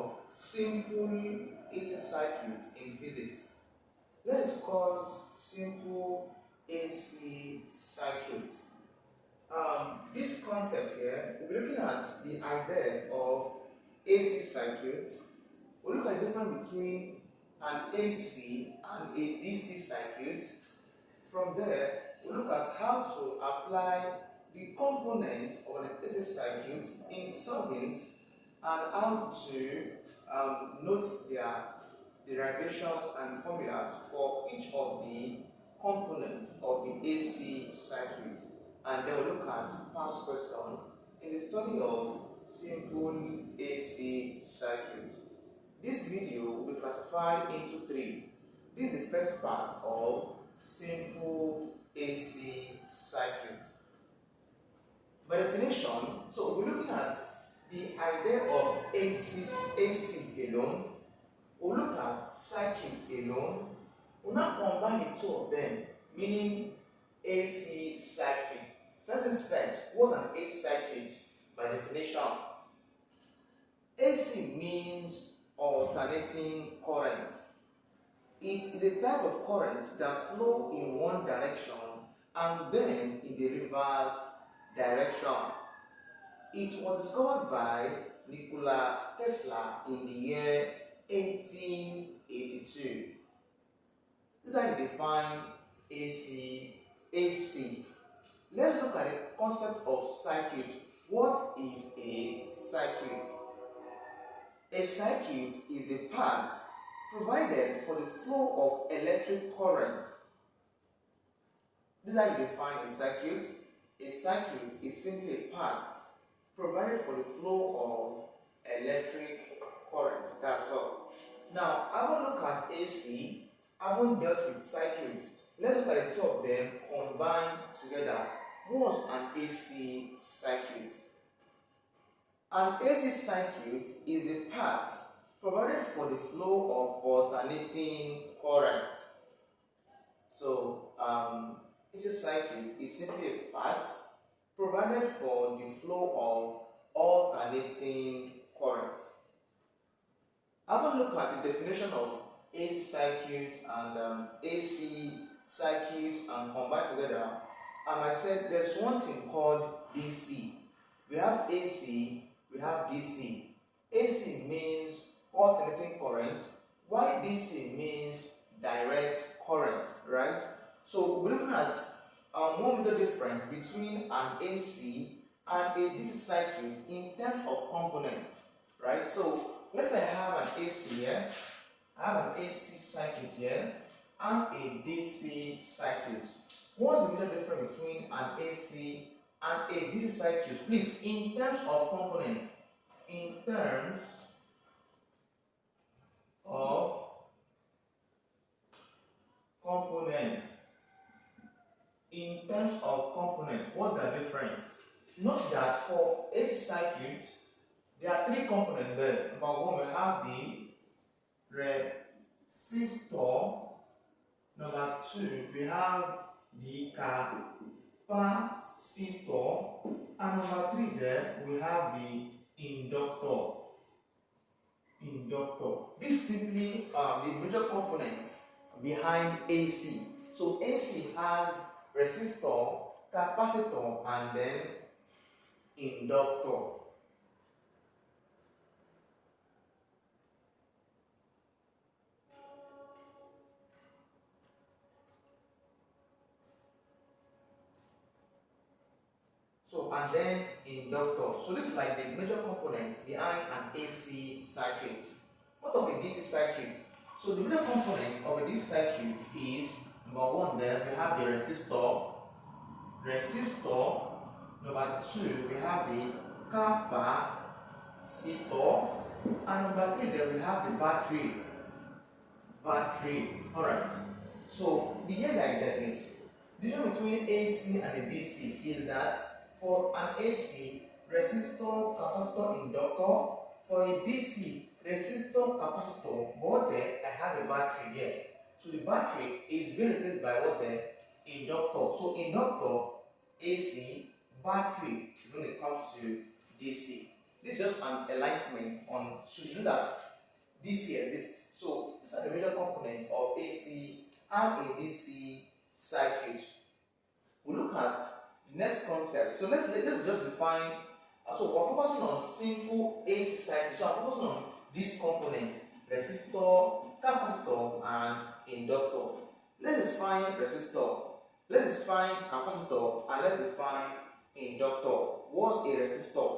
of simple AC circuits in physics. Let's discuss simple AC circuit. This concept here, we'll be looking at the idea of AC circuit. We'll look at the difference between an AC and a DC circuit. From there, we'll look at how to apply the components of an AC circuit in solvents and how to note their derivations and formulas for each of the components of the AC circuit. And then we'll look at past question in the study of simple AC circuits. This video will be classified into three. This is the first part of simple AC circuit. By definition, so we're looking at the idea of AC alone. We'll look at circuits alone. We'll now combine the two of them, meaning AC circuit. First things first, what's an AC circuit by definition? AC means alternating current. It is a type of current that flows in one direction and then in the reverse direction. It was discovered by Nikola Tesla in the year 1882. This is how you define AC. Let's look at the concept of circuit. What is a circuit? A circuit is a path provided for the flow of electric current. This is how you define a circuit. A circuit is simply a path provided for the flow of electric current. That's all. Now, I will look at AC. I haven't dealt with circuits. Let's look at the two of them combined together. What's an AC circuit? An AC circuit is a path provided for the flow of alternating current. So, AC circuit is simply a path provided for the flow of alternating current. I will look at the definition of AC circuits and AC circuits and combine together. I said there's one thing called DC. We have AC, we have DC. AC means alternating current, while DC means direct current, right? So we're looking at one major difference between an AC and a DC circuit in terms of component, right? So let's say I have an AC here, I have an AC circuit here, and a DC circuit. What's the major difference between an AC and a DC circuit? Please, in terms of components, in terms of component, what's the difference? Note that for AC circuit, there are three components there. Number one, we have the resistor. Number two, we have the capacitor. And number three there, we have the inductor. This is simply the major component behind AC. So AC has resistor, capacitor, and then inductor. So and then inductor. So this is like the major components behind an AC circuit. What of a DC circuit? So the major component of a DC circuit is number one there we have the resistor. Number two we have the capacitor, and number three there we have the battery. Alright. So the yes idea is the difference between AC and a DC is that for an AC, resistor, capacitor, inductor. For a DC, resistor, capacitor, but then I have a battery here. So the battery is being replaced by what then? Inductor. So inductor, AC, battery when it comes to DC. This is just an enlightenment on should know that DC exists. So these are the major components of AC and a DC circuit. We look at the next concept. So let's just define. So we're focusing on simple AC circuit. So I'm focusing on these components: resistor, capacitor, and inductor. Let's define resistor. Let's define capacitor, and let's define inductor. What's a resistor?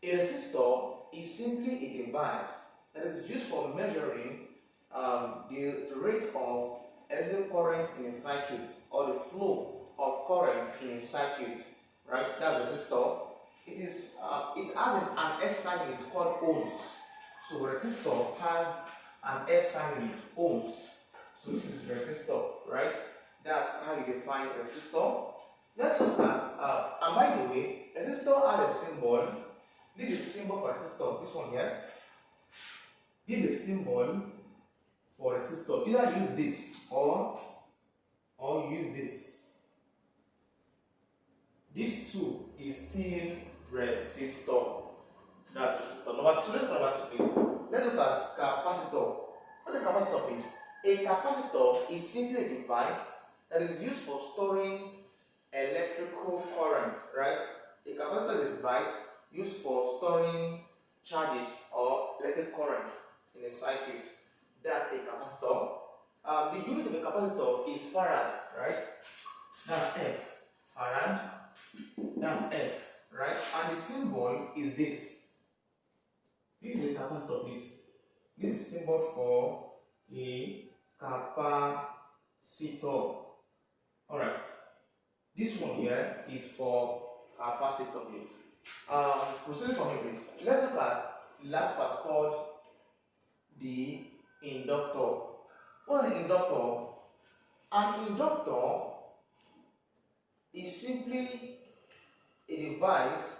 A resistor is simply a device that is used for measuring the rate of electrical current in a circuit or the flow of current in a circuit. Right? That's resistor. It has an SI unit called ohms. So resistor has an SI unit, ohms. So this is resistor, right? That's how you define resistor. Let's look at, and by the way, resistor has a symbol. This is symbol for resistor. This one here. This is symbol for resistor. Either use this or use this. This two is still resistor. That's resistor. Number two, please. Let's look at capacitor. What a capacitor is? A capacitor is simply a device that is used for storing electrical current, right? A capacitor is a device used for storing charges or electric current in a circuit. That's a capacitor. The unit of a capacitor is farad, right? That's F. Farad. That's F, right? And the symbol is this. This is a capacitor, please. This is symbol for a capacitor. Alright. This one here is for capacitor, please. Proceeding from here, please. Let's look at the last part called the inductor. What is an inductor? An inductor is simply a device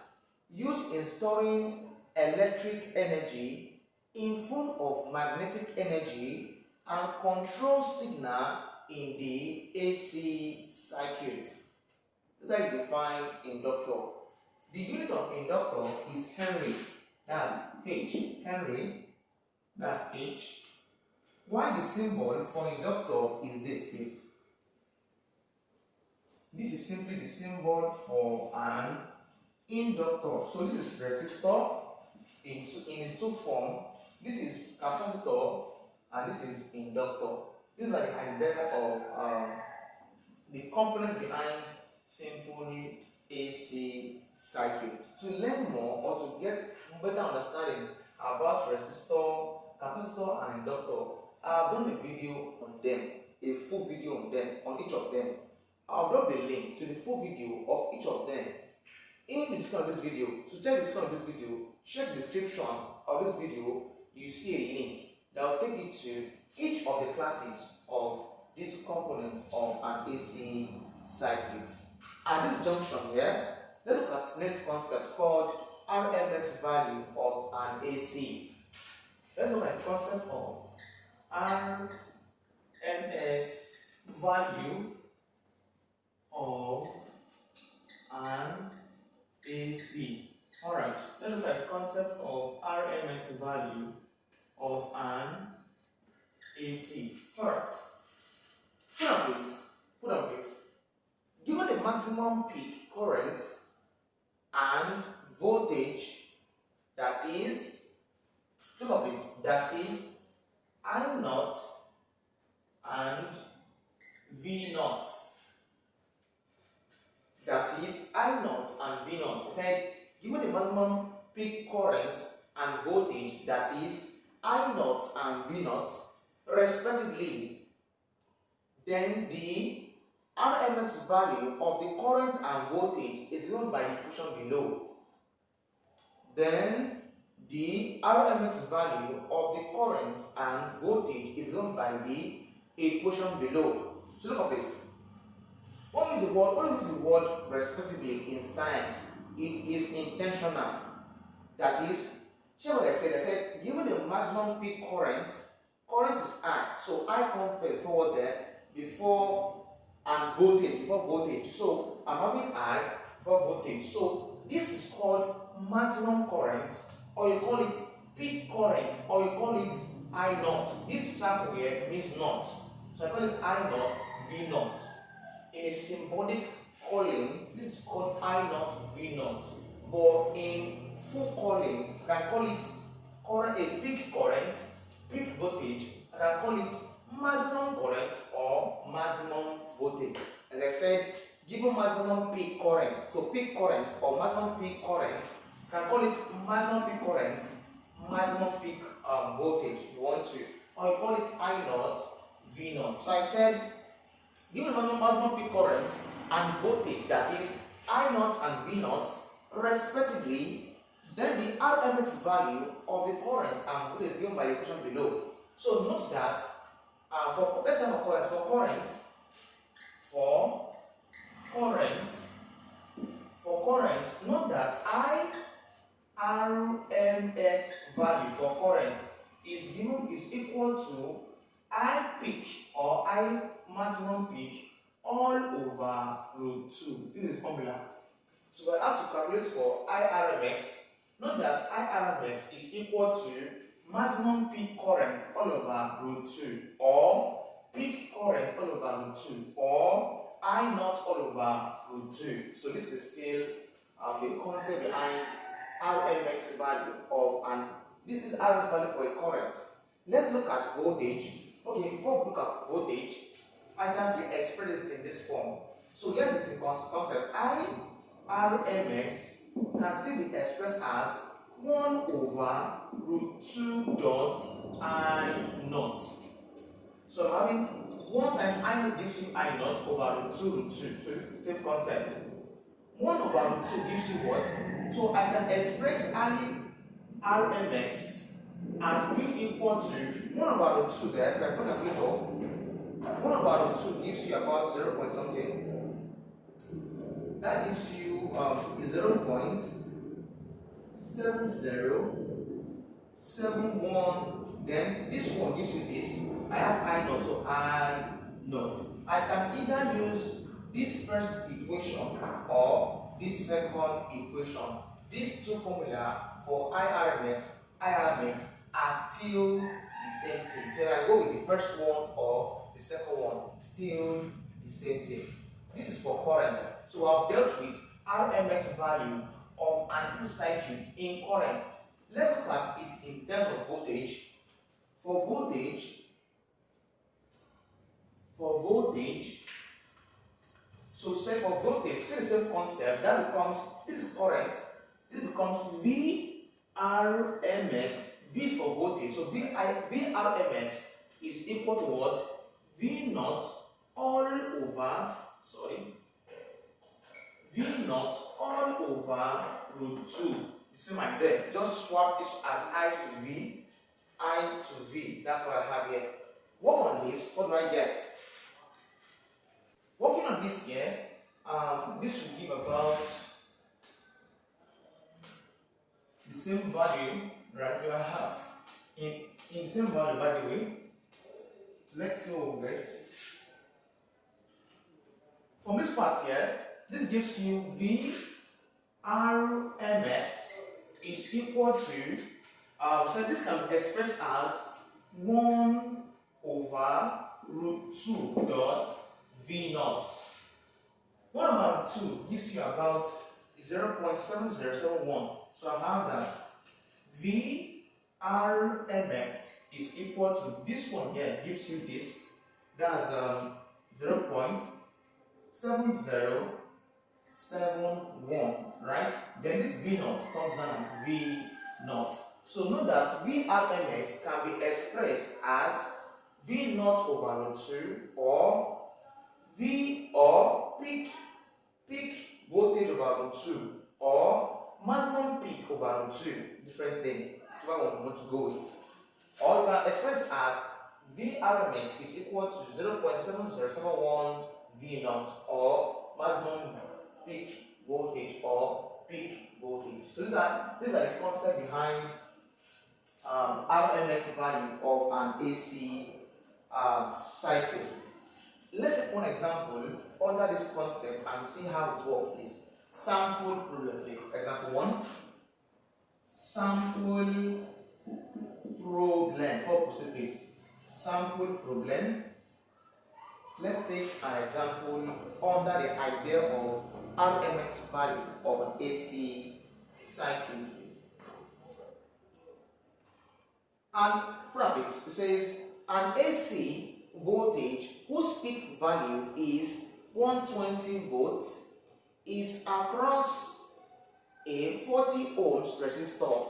used in storing electric energy in form of magnetic energy and control signal in the AC circuit. This is how you define inductor. The unit of inductor is Henry. That's H. Henry. That's H. Why the symbol for inductor is this, please? This is simply the symbol for an inductor. So this is resistor in its two form. This is capacitor and this is inductor. This is like the idea of the components behind simple AC circuit. To learn more or to get better understanding about resistor, capacitor, and inductor, I've done a video on them, a full video on them, on each of them. I'll drop the link to the full video of each of them in the description of this video. So check the description of this video, check the description of this video, you see a link that will take you to each of the classes of this component of an AC circuit. At this junction here, let's look at the next concept called RMS value of an AC. Let's look at the concept of RMS value of an AC. Alright, let's look at the concept of RMS value of an AC. Alright. Put on please. Given the maximum peak current and voltage, that is, look at this, that is I naught and V naught. That is I naught and V naught. I said, given the maximum peak current and voltage, that is I naught and V naught, respectively, then the RMS value of the current and voltage is given by the equation below. Then the RMS value of the current and voltage is given by the equation below. So look at this. When you use the word respectively in science, it is intentional. That is, check what I said. I said, given the maximum peak current is I. So I come forward there before voltage. So I'm having I before voltage. So this is called maximum current, or you call it peak current, or you call it I naught. This circle here means naught, so I call it I naught V naught. In a symbolic calling, this is called I naught V naught, but in full calling, you can call it current, a peak current, peak voltage. I can call it maximum current or maximum voltage. As I said, given maximum peak current, so peak current or maximum peak current, you can call it maximum peak current, maximum peak voltage if you want to, or you call it I naught V naught. So I said, given maximum peak current and voltage, that is I naught and V naught respectively, then the RMS value of the current and voltage is given by the equation below. So note that let's have a current for current, note that RMS value for current is equal to I peak or I maximum peak all over root 2. This is the formula. So we have to calculate for IRMS. Note that IRMS is equal to maximum peak current all over root 2, or peak current all over root 2, or I naught all over root 2. So this is still the concept behind RMS value of, and this is RMS value for a current. Let's look at voltage. Okay, before we look at voltage, I can still express this in this form. So here's the concept. RMS can still be expressed as 1 over root 2 dot I naught. So having 1 times I naught gives you I naught over root 2. So this is the same concept. 1 over root 2 gives you what? So I can express RMS as being equal to 1 over root 2 there. If I put a calculator, 1 over root 2 gives you about 0 point something. That gives you 0.7071. Then this one gives you this. I have I naught, so I naught. I can either use this first equation or this second equation. These two formula for IRMS are still the same thing. So I go with the first one or the second one, still the same thing. This is for current. So I've dealt with RMS value of an AC circuit in current. Let's look at it in terms of voltage. For voltage, so say for voltage, see the same concept, that becomes, this is current, this becomes VRMS. V is for voltage, so VRMS is equal to what? V naught all over, V naught all over root 2. You see my there, just swap this as I to V, that's what I have here. Work on this, what do I get? Working on this here, this should give about the same value, right? We have in the same value, by the way. Let's see what we get. From this part here, this gives you VRMS is equal to, so this can be expressed as 1 over root 2 dot V naught. 1 over 2 gives you about 0.7071. So I have that VRMS is equal to, this one here gives you this, that's 0.7071, right? Then this V naught comes down as V naught. So note that VRMS can be expressed as V naught over root 2 or peak voltage over root 2 or maximum peak over root 2, different thing, whichever one you want to go with. Or you can express as VRMS is equal to 0.7071 V naught or maximum peak voltage or peak voltage. So these are the concept behind RMS value of an AC cycle. Let's take one example under this concept and see how it works, please. Sample problem, please. Example 1. Sample problem. Purpose please. Sample problem. Let's take an example under the idea of RMS value of an AC circuit. And practice, it says an AC voltage whose peak value is 120 volts is across a 40 ohms resistor.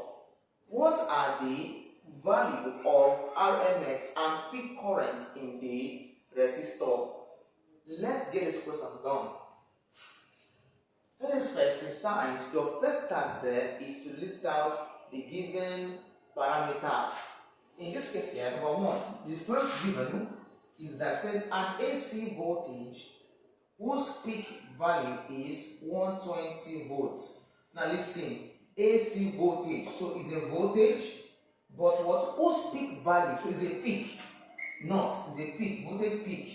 What are the value of RMS and peak current in the resistor? Let's get this question done. First, in science, your first task there is to list out the given parameters. In this case here, number one, the first given is that said an AC voltage whose peak value is 120 volts. Now listen, AC voltage, so it's a voltage, but what whose peak value, so it's a peak, not it's a peak, voltage peak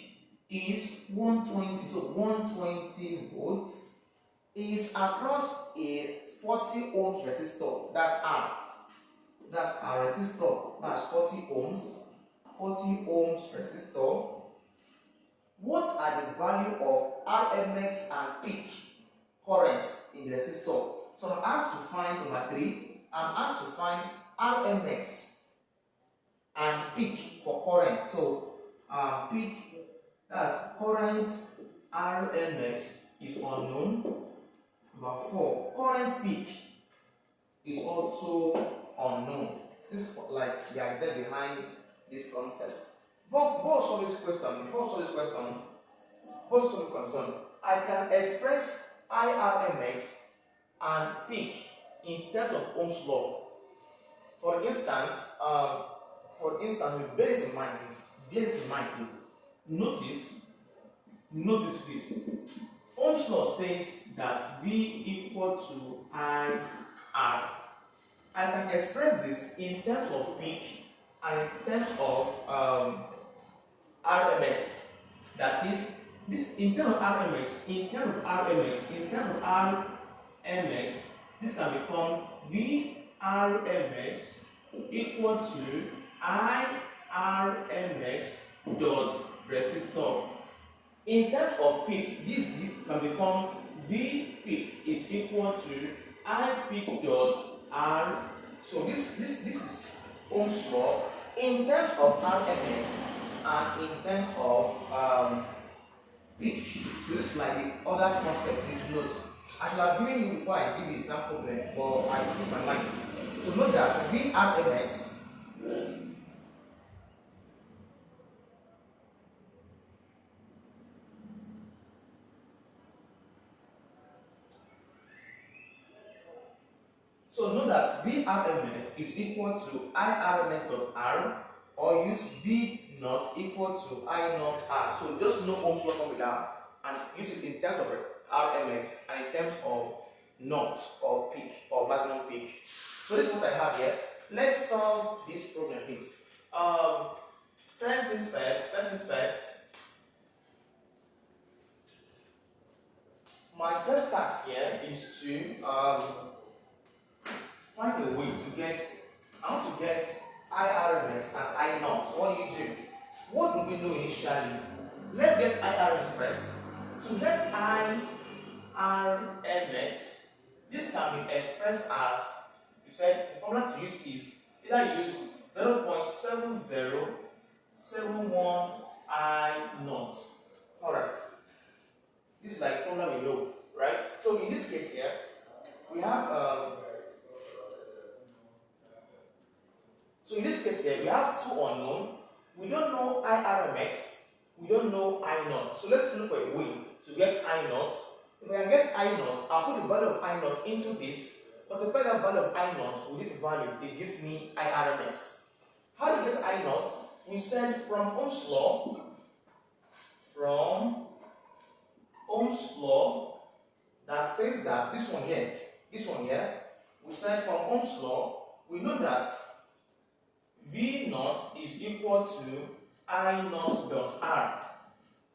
is 120, so 120 volts is across a 40 ohms resistor. That's R. That's our resistor. That's 40 ohms. 40 ohms resistor. What are the value of RMS and peak current in the resistor? So I'm asked to find number 3. I'm asked to find RMS and peak for current. So peak, that's current RMS is unknown. Number 4, current peak is also unknown. This is like the idea behind this concept. Before solve this question, I can express IRMS and peak in terms of Ohm's law. For instance, bear this in mind, please. Notice this. Ohm's law states that V equal to IR. I can express this in terms of peak and in terms of RMS. That is, this in terms of RMS, this can become VRMS equal to IRMS dot resistor. In terms of peak, this can become V peak is equal to I peak dot R. So this is Ohm's law in terms of RMS and in terms of peak. So this is like the other concept you need to note. I should have given you before I give you some problem, but I skip my mind. So note that VRMS So know that VRMS is equal to IRMS dot R, or use V naught equal to I naught R. So just know Ohm's law formula and use it in terms of RMS and in terms of naught or peak or maximum peak. So this is what I have here. Let's solve this problem, please. First things first. My first task here is to find a way to get, I want to get IRMS and I naught. What do? What do we know initially? Let's get IRMS first. To get IRMS, this can be expressed as, you said the formula to use is either use 0.7071 I naught. Alright. This is like formula we know, right? So in this case here, we have two unknown. We don't know IRMS, we don't know I naught. So let's look for a way to get I naught. If I can get I naught, I'll put the value of I naught into this. Multiply that value of I naught with this value, it gives me IRMS. How do you get I naught? We said from Ohm's law, that says that this one here, we said from Ohm's law, we know that V naught is equal to I naught dot R.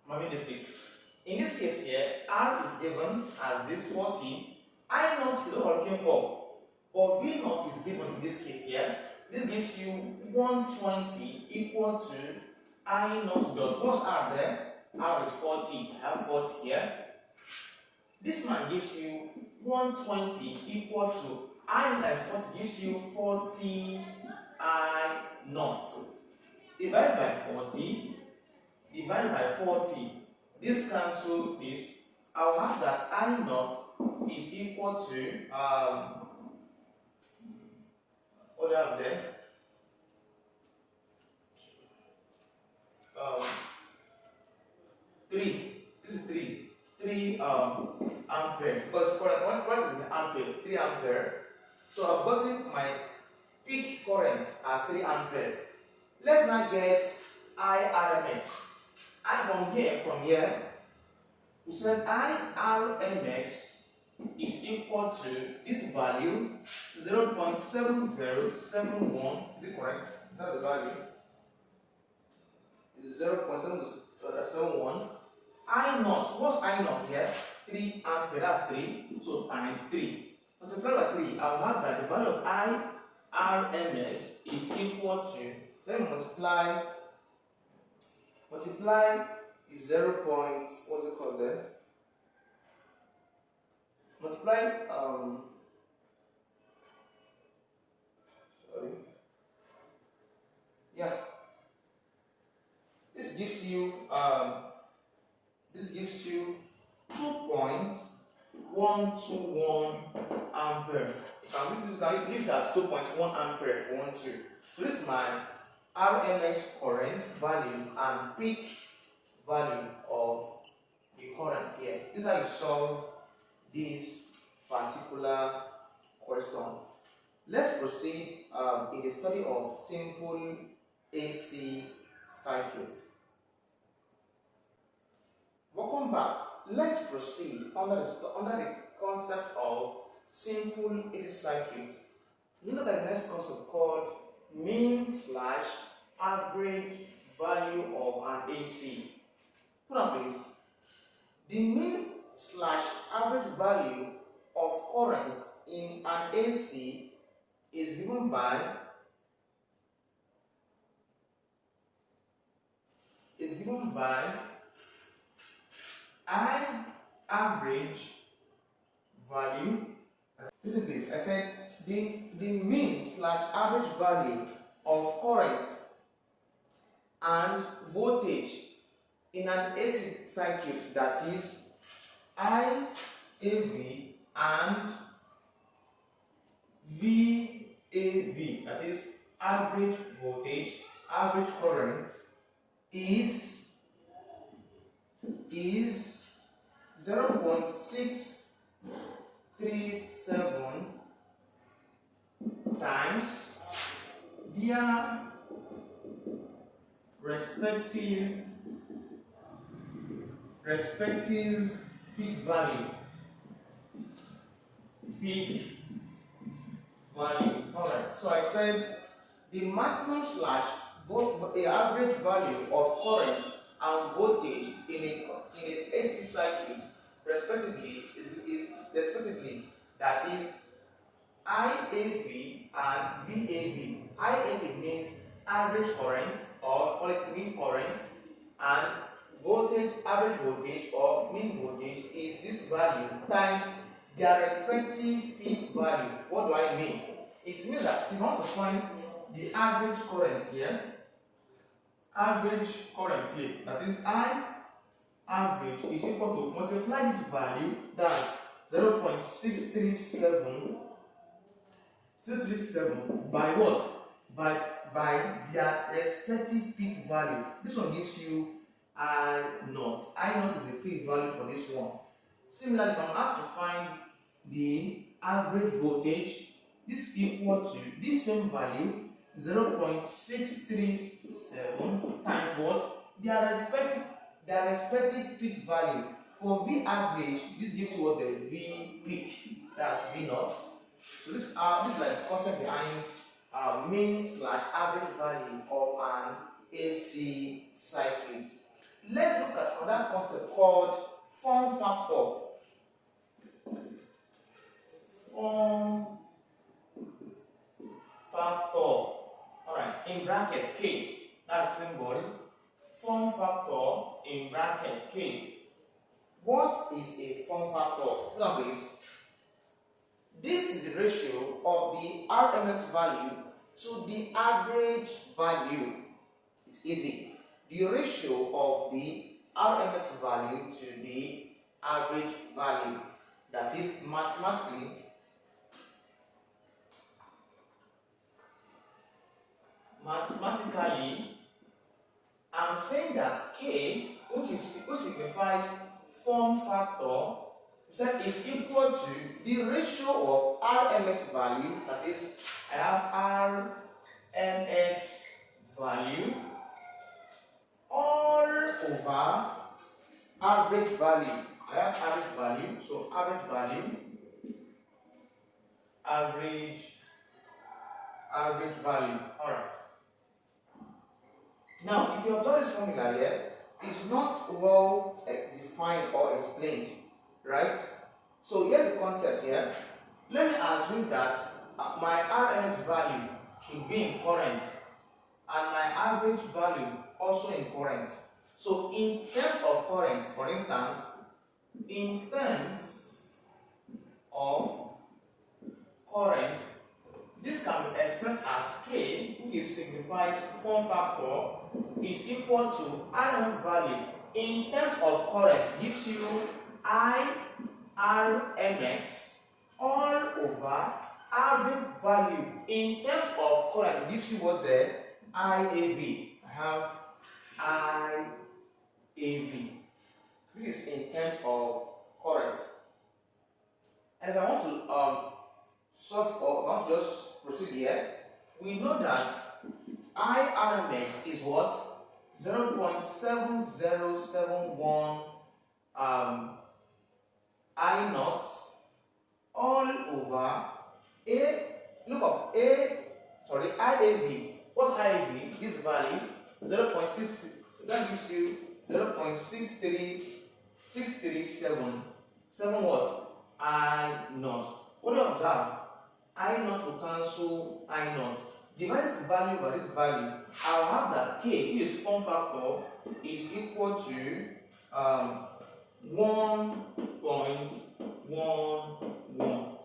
I'm having this place. In this case here, R is given as this 40. I naught is what we're looking for. But V naught is given in this case here. This gives you 120 equal to I naught dot. What's R there? R is 40. I have 40 here. This man gives you 120 equal to I times 40 gives you 40 I naught. Divided by 40. Divided by 40. This cancel this. I'll have that I naught is equal to what do I have there? 3. This is 3. 3 ampere. Because what is an ampere? 3 ampere. So I've gotten my peak current as 3 ampere. Let's now get RMS. From here, we said RMS is equal to this value 0.7071. Is it correct? Is that the value? It's 0.7071. I naught. What's I naught here? 3 ampere. That's 3. So times 3. Multiply by 3. I'll have that the value of RMS is equal to. Then multiply is 0. What's it called there? Multiply this gives you 2.121 ampere. You can leave that 2.1 ampere if you want to. So this is my RMS current value and peak value of the current here. This is how you solve this particular question. Let's proceed in the study of simple AC circuit. Welcome back. Let's proceed under the concept of simple AC circuit. Look at the next concept called mean/average value of an AC. Put on please. The mean/average value of current in an AC is given by I average value. Listen please, I said the mean/average value of current and voltage in an AC circuit, that is IAV and VAV, that is average voltage, average current, is 0.637 times their respective peak value. Alright, so I said the maximum average value of current and voltage in an AC circuit respectively that is IAV and VAV. IAV means average current or call it mean current, and voltage, average voltage or mean voltage is this value times their respective peak value. What do I mean? It means that if you want to find the average current here, that is I average is equal to multiply this value, that's 0.637 by what? By their respective peak value. This one gives you I naught. I naught is the peak value for this one. Similarly, if I'm asked to find the average voltage, this is equal to this same value, 0.637 times what? Their respective peak value. For V average, this gives you what? The V peak, that's V naught. So this is like the concept behind mean/average value of an AC circuit. Let's look at another concept called form factor. Form factor. Alright, in brackets K, that's symbol. Form factor in brackets K. What is a form factor? Now please. This is the ratio of the RMS value to the average value. It's easy. The ratio of the RMS value to the average value. That is mathematically, I'm saying that K, which signifies form factor, is equal to the ratio of RMS value, that is, I have RMS value all over average value. I have average value, so average value, average value. Alright. Now, if you observe this formula here, it's not well defined or explained, right? So here's the concept here. Let me assume that my RMS value should be in current and my average value also in current. So in terms of current, for instance, in terms of current, this can be expressed as K, which signifies form factor, is equal to RMS value in terms of current, gives you RMS all over average value in terms of current, gives you what there? IAV. I have IAV. This is in terms of current. And if I want to solve or not just proceed here, we know that IRMS is what? 0.7071 I naught all over IAV. What's IAV? This value 0.6, that gives you 0.63637 what? I naught. What do you observe? I naught will cancel I naught. Divide this value by this value. I'll have that K, which is form factor, is equal to 1.11.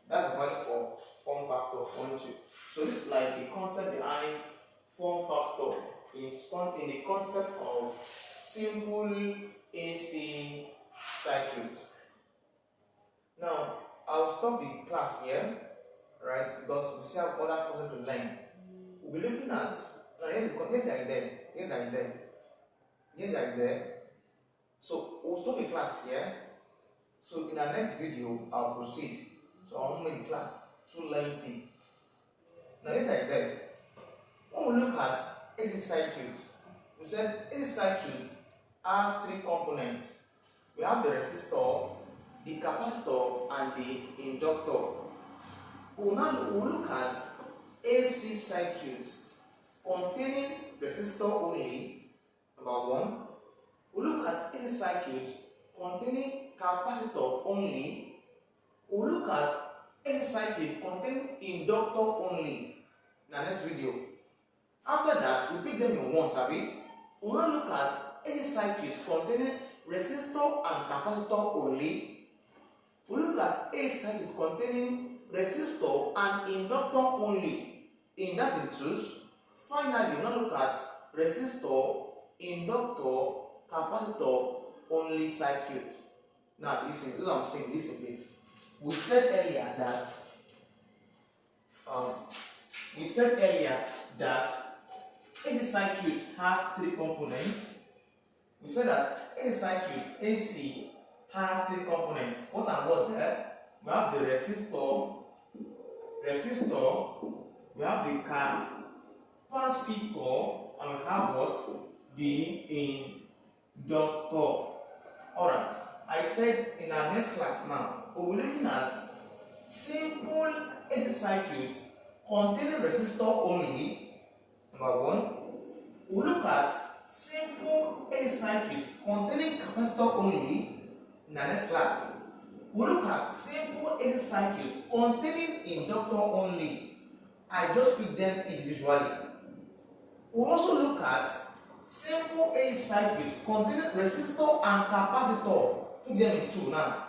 That's the value for form factor of 1, 2. So this is like the concept behind form factor in the concept of simple AC circuit. Now, I'll stop the class here, right? Because we still have other concepts to learn. We'll be looking at, now here's like there. So we'll stop the class here. So in our next video, I'll proceed. So I won't make the class too lengthy. Now here's like there. When we look at AC circuit, we said AC circuit has 3 components. We have the resistor, the capacitor, and the inductor. We'll look at AC circuit containing resistor only, number 1. We'll look at AC circuit containing capacitor only. We'll look at AC circuit containing inductor only in the next video. After that, we pick them in one, sabi? We'll now look at AC circuit containing resistor and capacitor only. We'll look at AC circuit containing resistor and inductor only in that in twos. Finally, we'll now look at resistor, inductor, capacitor only circuit. Now listen, this is what I'm saying. Listen please. We said earlier that AC circuit has 3 components. We said that AC circuit AC has 3 components. What and what there? We have the resistor, we have the capacitor, and we have what? The inductor. Alright, I said in our next class now, we'll be looking at simple AC circuit containing resistor only, number 1. We'll look at simple AC circuit containing capacitor only in the next class. We'll look at simple AC circuit containing inductor only I just pick them individually. We'll also look at simple AC circuits containing resistor and capacitor. Put them in two now.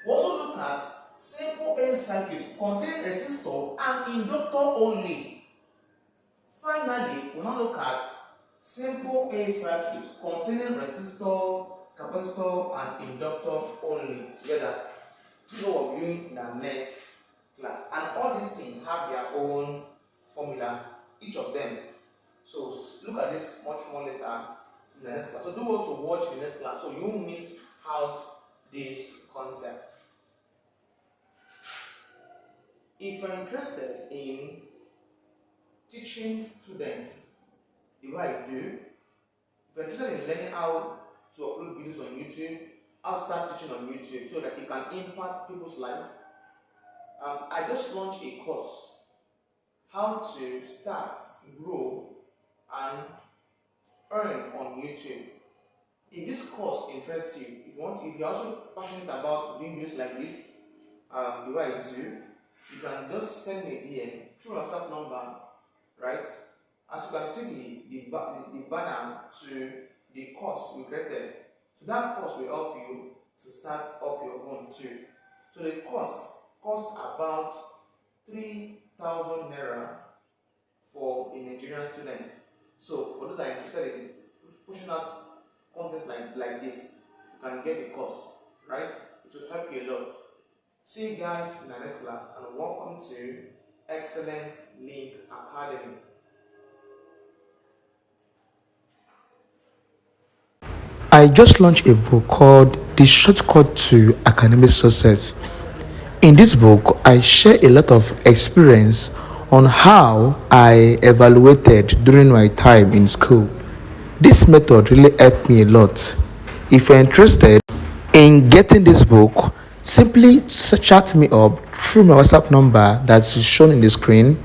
We'll also look at simple AC circuits containing resistor and inductor only. Finally, we'll now look at simple AC circuits containing resistor, capacitor, and inductor only together. This is what we're doing in our next class. And all these things have their own formula, each of them. So look at this much more later in the next class. So do well to watch the next class so you won't miss out this concept. If you're interested in teaching students the way I do, if you're interested in learning how to upload videos on YouTube, how to start teaching on YouTube so that it can impact people's life, I just launched a course, how to start, grow, and earn on YouTube. If this course interests you, if you're also passionate about doing videos like this, the way I do, you can just send me a DM through a WhatsApp number, right? As you can see the banner to the course we created. So that course will help you to start up your own too. So the course costs about 3,000 naira for a Nigerian student. So for those that are interested in pushing out content like this, you can get the course, right? It will help you a lot. See you guys in the next class and welcome to Excellent Link Academy. I just launched a book called The Shortcut to Academic Success. In this book, I share a lot of experience on how I evaluated during my time in school. This method really helped me a lot. If you're interested in getting this book, simply chat me up through my WhatsApp number that is shown in the screen,